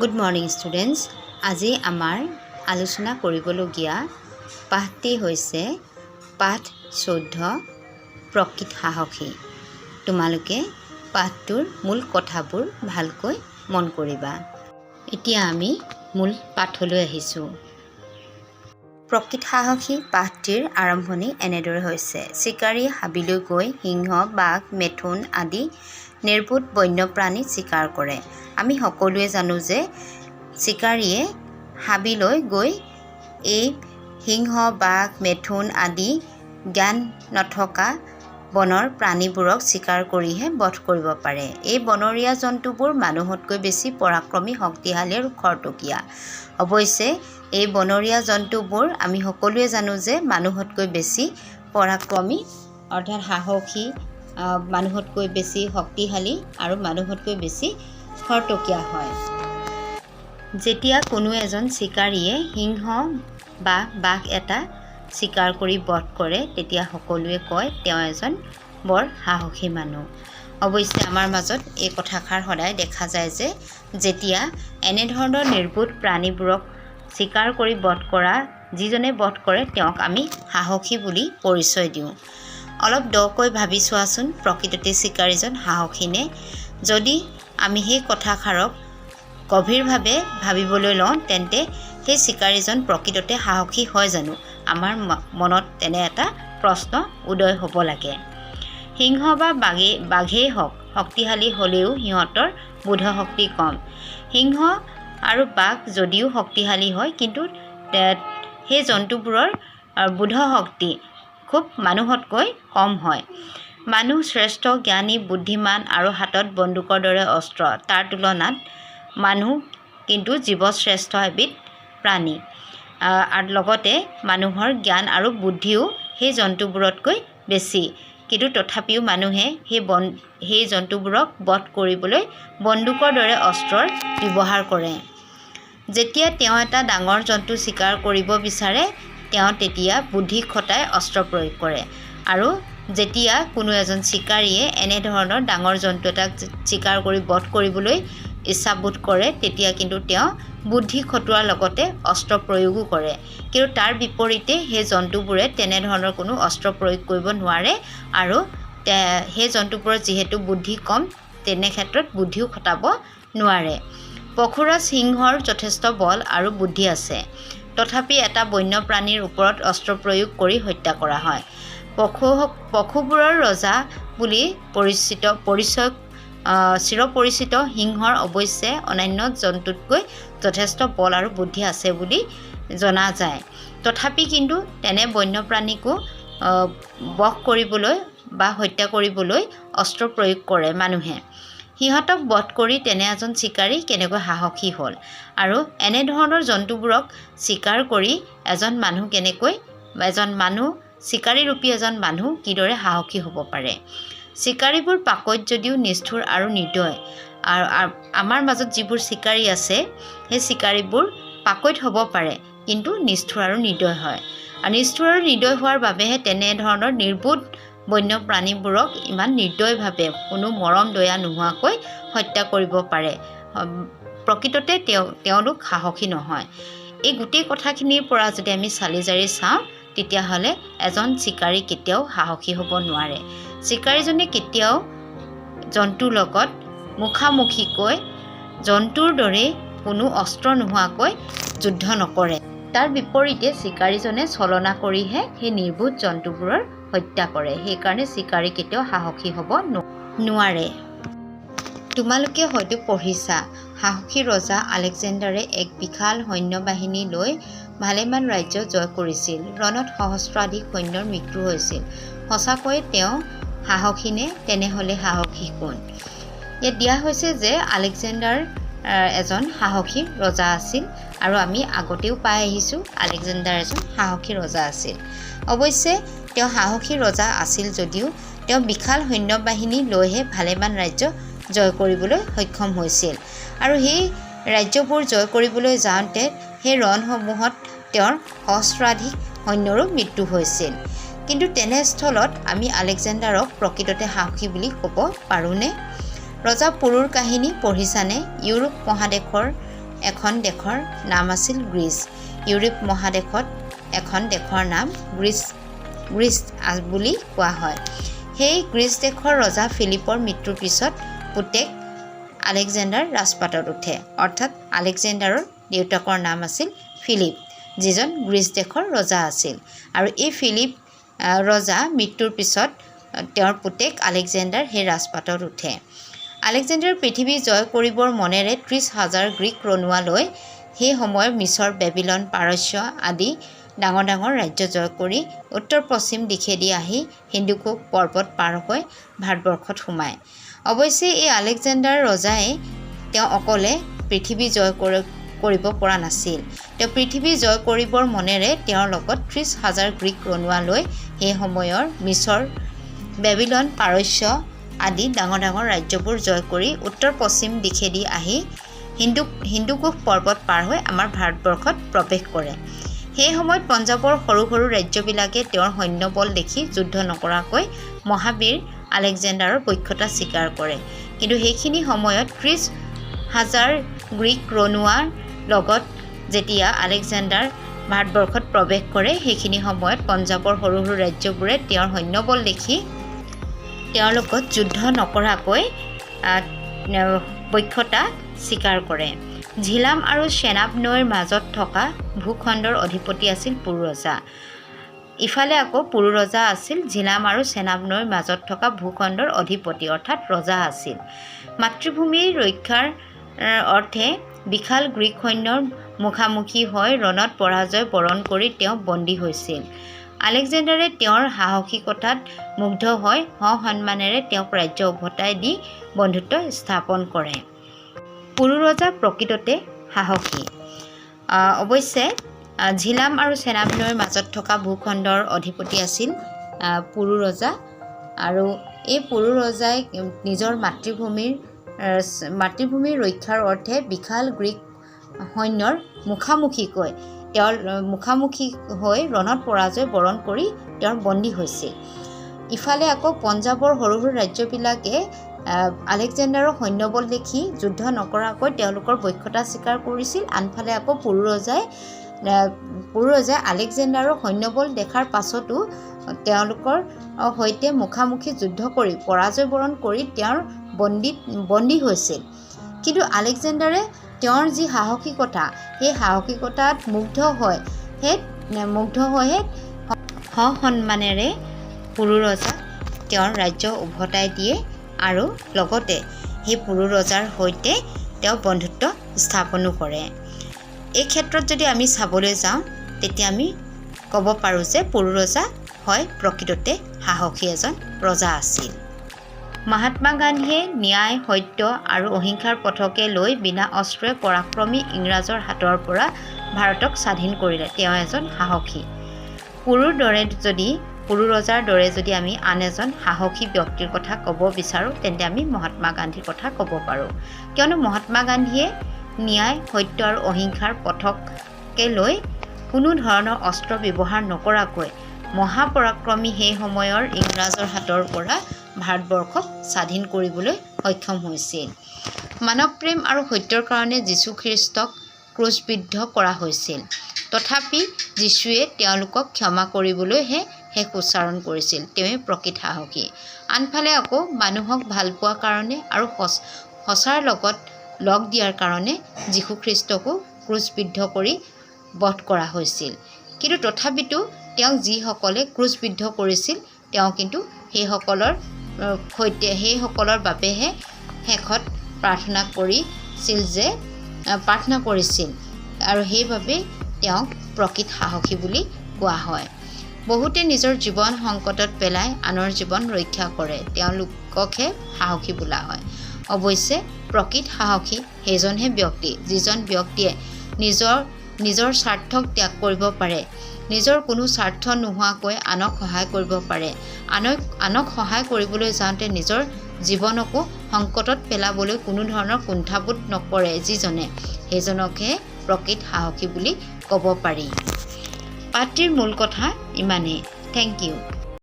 Good morning students. আজি আমাৰ আলোচনা কৰিবলগীয়া পাঠটি হৈছে পাঠ 14 প্ৰকৃত সাহসী। তোমালোকে পাঠটোৰ মূল কথাবোৰ ভালকৈ মন কৰিবা। এতিয়া আমি মূল পাঠলৈ আহিছোঁ। প্ৰকৃত সাহসী পাঠটিৰ আৰম্ভণি এনেদৰে হৈছে। চিকাৰীয়ে হাবিলৈ গৈ সিংহ, বাঘ, মেথুন আদি নিৰ্বোধ বন্যপ্ৰাণী চিকাৰ কৰে। আমি সকলোৱে জানো যে চিকাৰীয়ে হাবিলৈ গৈ এই সিংহ, বাঘ, মেথুন আদি জ্ঞান নথকা বনৰ প্ৰাণীবোৰক চিকাৰ কৰিহে বধ কৰিব পাৰে। এই বনৰীয়া জন্তুবোৰ মানুহতকৈ বেছি পৰাক্ৰমী, শক্তিশালী আৰু খৰতকীয়া। অৱশ্যে এই বনৰীয়া জন্তুবোৰ আমি সকলোৱে জানো যে মানুহতকৈ বেছি পৰাক্ৰমী অৰ্থাৎ সাহসী, মানুহতকৈ বেছি শক্তিশালী আৰু মানুহতকৈ বেছি খৰতকীয়া হয়। যেতিয়া কোনো এজন চিকাৰীয়ে সিংহ বা বাঘ এটা চিকাৰ কৰি বধ কৰে তেতিয়া সকলোৱে কয় তেওঁ এজন বৰ সাহসী মানুহ। অৱশ্যে আমাৰ মাজত এই কথাষাৰ সদায় দেখা যায় যে যেতিয়া এনেধৰণৰ নিৰ্বোধ প্ৰাণীবোৰক চিকাৰ কৰি বধ কৰা যিজনে বধ কৰে তেওঁক আমি সাহসী বুলি পৰিচয় দিওঁ। অলপ দকৈ ভাবি চোৱাচোন, প্ৰকৃততে চিকাৰীজন সাহসী নে? যদি আমি সেই কথাষাৰক গভীৰভাৱে ভাবিবলৈ লওঁ তেন্তে সেই চিকাৰীজন প্ৰকৃততে সাহসী হয় জানো? আমাৰ মনত তেনে এটা প্ৰশ্ন উদয় হ'ব লাগে। সিংহ বা বাঘেই হওক শক্তিশালী হ'লেও সিহঁতৰ বোধশক্তি কম। সিংহ আৰু বাঘ যদিও শক্তিশালী হয় কিন্তু সেই জন্তুবোৰৰ বোধশক্তি খুব মানুহতকৈ কম হয়। মানুহ শ্ৰেষ্ঠ, জ্ঞানী, বুদ্ধিমান আৰু হাতত বন্দুকৰ দৰে অস্ত্ৰ। তাৰ তুলনাত মানুহ কিন্তু জীৱশ্ৰেষ্ঠ এবিধ প্ৰাণী। আৰু লগতে মানুহৰ জ্ঞান আৰু বুদ্ধিও সেই জন্তুবোৰতকৈ বেছি। কিন্তু তথাপিও মানুহে সেই জন্তুবোৰক বধ কৰিবলৈ বন্দুকৰ দৰে অস্ত্ৰৰ ব্যৱহাৰ কৰে। যেতিয়া তেওঁ এটা ডাঙৰ জন্তু চিকাৰ কৰিব বিচাৰে তেওঁ তেতিয়া বুদ্ধি খটাই অস্ত্ৰ প্ৰয়োগ কৰে। আৰু যেতিয়া কোনো এজন চিকাৰীয়ে এনেধৰণৰ ডাঙৰ জন্তু এটাক চিকাৰ কৰি বধ কৰিবলৈ ইচ্ছাবোধ কৰে তেতিয়া কিন্তু তেওঁ বুদ্ধি খটোৱাৰ লগতে অস্ত্ৰ প্ৰয়োগো কৰে। কিন্তু তাৰ বিপৰীতে সেই জন্তুবোৰে তেনেধৰণৰ কোনো অস্ত্ৰ প্ৰয়োগ কৰিব নোৱাৰে আৰু সেই জন্তুবোৰৰ যিহেতু বুদ্ধি কম তেনে ক্ষেত্ৰত বুদ্ধিও খটাব নোৱাৰে। পশুৰাজ সিংহৰ যথেষ্ট বল আৰু বুদ্ধি আছে, তথাপি এটা বন্যপ্ৰাণীৰ ওপৰত অস্ত্ৰ প্ৰয়োগ কৰি হত্যা কৰা হয়। পশুবোৰৰ ৰজা বুলি চিৰপৰিচিত সিংহৰ অৱশ্যে অন্যান্য জন্তুতকৈ যথেষ্ট বল আৰু বুদ্ধি আছে বুলি জনা যায়। তথাপি কিন্তু তেনে বন্যপ্ৰাণীকো বশ কৰিবলৈ বা হত্যা কৰিবলৈ অস্ত্ৰ প্ৰয়োগ কৰে মানুহে। সিহঁতক বধ কৰি তেনে এজন চিকাৰী কেনেকৈ সাহসী হ'ল? আৰু এনেধৰণৰ জন্তুবোৰক চিকাৰ কৰি চিকাৰীৰূপী এজন মানুহ কিদৰে সাহসী হ'ব পাৰে? চিকাৰীবোৰ পাকৈত যদিও নিষ্ঠুৰ আৰু নিৰ্দয়। আৰু আমাৰ মাজত যিবোৰ চিকাৰী আছে সেই চিকাৰীবোৰ পাকৈত হ'ব পাৰে কিন্তু নিষ্ঠুৰ আৰু নিৰ্দয় হয়। আৰু নিষ্ঠুৰ আৰু নিৰ্দয় হোৱাৰ বাবেহে তেনেধৰণৰ নিৰ্বোধ বন্যপ্ৰাণীবোৰক ইমান নিৰ্দয়ভাৱে কোনো মৰম দয়া নোহোৱাকৈ হত্যা কৰিব পাৰে। প্ৰকৃততে তেওঁলোক সাহসী নহয়। এই গোটেই কথাখিনিৰ পৰা যদি আমি চালি জাৰি চাওঁ তেতিয়াহ'লে এজন চিকাৰী কেতিয়াও সাহসী হ'ব নোৱাৰে। চিকাৰীজনে কেতিয়াও জন্তুৰ লগত মুখামুখিকৈ জন্তুৰ দৰে কোনো অস্ত্ৰ নোহোৱাকৈ যুদ্ধ নকৰে। তাৰ বিপৰীতে চিকাৰীজনে ছলনা কৰিহে সেই নিৰ্বোধ জন্তুবোৰৰ হত্যা কৰে। সেইকাৰণে চিকাৰী কেতিয়াও সাহসী হ'ব নোৱাৰে। তোমালোকে হয়তো পঢ়িছা সাহসী ৰজা আলেকজেণ্ডাৰে এক বিশাল সৈন্যবাহিনী লৈ ভালেমান ৰাজ্য জয় কৰিছিল। ৰণত সহস্ৰাধিক সৈন্যৰ মৃত্যু হৈছিল। সঁচাকৈয়ে তেওঁ সাহসী নে? তেনেহ'লে সাহসী কোন? ইয়াত দিয়া হৈছে যে আলেকজেণ্ডাৰ এজন সাহসী ৰজা আছিল আৰু আমি আগতেও পাই আহিছোঁ আলেকজেণ্ডাৰ এজন সাহসী ৰজা আছিল। অৱশ্যে তেওঁ সাহসী ৰজা আছিল যদিও তেওঁ বিশাল সৈন্যবাহিনী লৈহে ভালেমান ৰাজ্য জয় কৰিবলৈ সক্ষম হৈছিল। আৰু সেই ৰাজ্যবোৰ জয় কৰিবলৈ যাওঁতে সেই ৰণসমূহত তেওঁৰ সহস্ৰাধিক সৈন্যৰো মৃত্যু হৈছিল। কিন্তু তেনেস্থলত আমি আলেকজেণ্ডাৰক প্ৰকৃততে সাহসী বুলি ক'ব পাৰোঁনে? ৰজা পুৰুৰ কাহিনী পঢ়িছানে? ইউৰোপ মহাদেশৰ এখন দেশৰ নাম আছিল গ্ৰীচ। ইউৰোপ মহাদেশত এখন দেশৰ নাম গ্ৰীচ বুলি কোৱা হয়। সেই গ্ৰীচ দেশৰ ৰজা ফিলিপৰ মৃত্যুৰ পিছত পুতেক আলেকজেণ্ডাৰ ৰাজপাটত উঠে। অৰ্থাৎ আলেকজেণ্ডাৰৰ দেউতাকৰ নাম আছিল ফিলিপ, যিজন গ্ৰীচ দেশৰ ৰজা আছিল। আৰু এই ফিলিপ ৰজা মৃত্যুৰ পিছত তেওঁৰ পুতেক আলেকজেণ্ডাৰ সেই ৰাজপাটত উঠে। আলেকজেণ্ডাৰ পৃথিৱী জয় কৰিবৰ মনেৰে 30,000 গ্ৰীক ৰনোৱা লৈ সেই সময়ৰ মিছৰ, বেবিলন, পাৰস্য আদি ডাঙৰ ডাঙৰ ৰাজ্য জয় কৰি উত্তৰ পশ্চিম দিশেদি আহি হিন্দুকুশ পৰ্বত পাৰ হৈ ভাৰতবৰ্ষত সোমায়। অৱশ্যে এই আলেকজেণ্ডাৰ ৰজাই তেওঁ অকলে পৃথিৱী জয় কৰিব পৰা নাছিল। তেওঁ পৃথিৱী জয় কৰিবৰ মনেৰে তেওঁৰ লগত 30,000 গ্ৰীক ৰনোৱা লৈ সেই সময়ৰ মিছৰ, বেবিলন, পাৰস্য আদি ডাঙৰ ডাঙৰ ৰাজ্যবোৰ জয় কৰি উত্তৰ পশ্চিম দিশেদি আহি হিন্দুকুশ পৰ্বত পাৰ হৈ আমাৰ ভাৰতবৰ্ষত প্ৰৱেশ কৰে। সেই সময়ত পঞ্জাৱৰ সৰু সৰু ৰাজ্যবিলাকে তেওঁৰ সৈন্যবল দেখি যুদ্ধ নকৰাকৈ মহাবীৰ আলেকজেণ্ডাৰৰ পক্ষতা স্বীকাৰ কৰে। কিন্তু সেইখিনি সময়ত 30,000 গ্ৰীক ৰনোৱাৰ লগত যেতিয়া আলেকজেণ্ডাৰ ভাৰতবৰ্ষত প্ৰৱেশ কৰে, সেইখিনি সময়ত পঞ্জাৱৰ সৰু সৰু ৰাজ্যবোৰে তেওঁৰ সৈন্যবল দেখি তেওঁৰ লগত যুদ্ধ নকৰাকৈ পক্ষতা স্বীকাৰ কৰে। ঝিলাম আৰু চেনাব নৈৰ মাজত থকা ভূখণ্ডৰ অধিপতি আছিল পুৰু ৰজা। ইফালে আকৌ পুৰু ৰজা আছিল ঝিলাম আৰু চেনাব নৈৰ মাজত থকা ভূখণ্ডৰ অধিপতি অৰ্থাৎ ৰজা আছিল। মাতৃভূমিৰ ৰক্ষাৰ অৰ্থে বিশাল গ্ৰীক সৈন্যৰ মুখামুখি হৈ ৰণত পৰাজয় বৰণ কৰি তেওঁ বন্দী হৈছিল। আলেকজেণ্ডাৰে তেওঁৰ সাহসিকতাত মুগ্ধ হৈ সন্মানেৰে তেওঁক ৰাজ্য উভতাই দি বন্ধুত্ব স্থাপন কৰে। পুৰু ৰজা প্ৰকৃততে সাহসী। অৱশ্যে ঝিলাম আৰু চেনাব নৈৰ মাজত থকা ভূখণ্ডৰ অধিপতি আছিল পুৰু ৰজা। আৰু এই পুৰু ৰজাই নিজৰ মাতৃভূমিৰ ৰক্ষাৰ অৰ্থে বিশাল গ্ৰীক সৈন্যৰ মুখামুখি হৈ ৰণত পৰাজয় বৰণ কৰি তেওঁৰ বন্দী হৈছিল। ইফালে আকৌ পঞ্জাৱৰ সৰু সৰু ৰাজ্যবিলাকে আলেকজেণ্ডাৰৰ সৈন্যবল দেখি যুদ্ধ নকৰাকৈ তেওঁলোকৰ বক্ষতা স্বীকাৰ কৰিছিল। আনফালে আকৌ পুৰু ৰজাই আলেকজেণ্ডাৰৰ সৈন্যবল দেখাৰ পাছতো তেওঁলোকৰ সৈতে মুখামুখি যুদ্ধ কৰি পৰাজয় বৰণ কৰি তেওঁৰ বন্দী হৈছিল। কিন্তু আলেকজেণ্ডাৰে তেওঁৰ যি সাহসিকতা, সেই সাহসিকতাত মুগ্ধ হৈহে সন্মানেৰে পুৰু ৰজাক তেওঁৰ ৰাজ্য উভতাই দিয়ে আৰু লগতে সেই পুৰু ৰজাৰ সৈতে তেওঁ বন্ধুত্ব স্থাপনো কৰে। এই ক্ষেত্ৰত যদি আমি চাবলৈ যাওঁ তেতিয়া আমি ক'ব পাৰোঁ যে পুৰু ৰজা হয় প্ৰকৃততে সাহসী এজন ৰজা আছিল। মহাত্মা গান্ধীয়ে ন্যায়, সত্য আৰু অহিংসাৰ পথকে লৈ বিনা অস্ত্ৰৰে পৰাক্ৰমী ইংৰাজৰ হাতৰ পৰা ভাৰতক স্বাধীন কৰিলে। তেওঁ এজন সাহসী। পুৰু ৰজাৰ দৰে যদি আমি আন এজন সাহসী ব্যক্তিৰ কথা ক'ব বিচাৰোঁ তেন্তে আমি মহাত্মা গান্ধীৰ কথা ক'ব পাৰোঁ। কিয়নো মহাত্মা গান্ধীয়ে ন্যায়, সত্য আৰু অহিংসাৰ পথকে লৈ কোনো ধৰণৰ অস্ত্ৰ ব্যৱহাৰ নকৰাকৈ মহাপৰাক্ৰমী সেই সময়ৰ ইংৰাজৰ হাতৰ পৰা ভাৰতবৰ্ষক স্বাধীন কৰিবলৈ সক্ষম হৈছিল। মানৱ প্ৰেম আৰু সত্যৰ কাৰণে যীশুখ্ৰীষ্টক ক্ৰুচবিদ্ধ কৰা হৈছিল। তথাপি যীশুৱে তেওঁলোকক ক্ষমা কৰিবলৈহে শেষ উচ্চাৰণ কৰিছিল। তেওঁৱে প্ৰকৃত সাহসী। আনফালে আকৌ মানুহক ভাল পোৱাৰ কাৰণে আৰু সঁচাৰ লগত লগ দিয়াৰ কাৰণে যীশুখ্ৰীষ্টকো ক্ৰুচবিদ্ধ কৰি বধ কৰা হৈছিল। কিন্তু তথাপিতো তেওঁক যিসকলে ক্ৰুচবিদ্ধ কৰিছিল তেওঁ কিন্তু সেইসকলৰ বাবেহে শেষত প্ৰাৰ্থনা কৰিছিল আৰু সেইবাবে তেওঁক প্ৰকৃত সাহসী বুলি কোৱা হয়। বহুতে নিজৰ জীৱন সংকটত পেলাই আনৰ জীৱন ৰক্ষা কৰে, তেওঁলোককহে সাহসী বোলা হয়। অৱশ্যে প্ৰকৃত সাহসী সেইজনহে ব্যক্তি যিজন ব্যক্তিয়ে নিজৰ স্বাৰ্থক ত্যাগ কৰিব পাৰে, নিজৰ কোনো স্বাৰ্থ নোহোৱাকৈ আনক সহায় কৰিব পাৰে, আনক সহায় কৰিবলৈ যাওঁতে নিজৰ জীৱনকো সংকটত পেলাবলৈ কোনো ধৰণৰ কুণ্ঠাবোধ নকৰে যিজনে, সেইজনকহে প্ৰকৃত সাহসী বুলি ক'ব পাৰি। পাঠটিৰ মূল কথা ইমানেই। Thank U.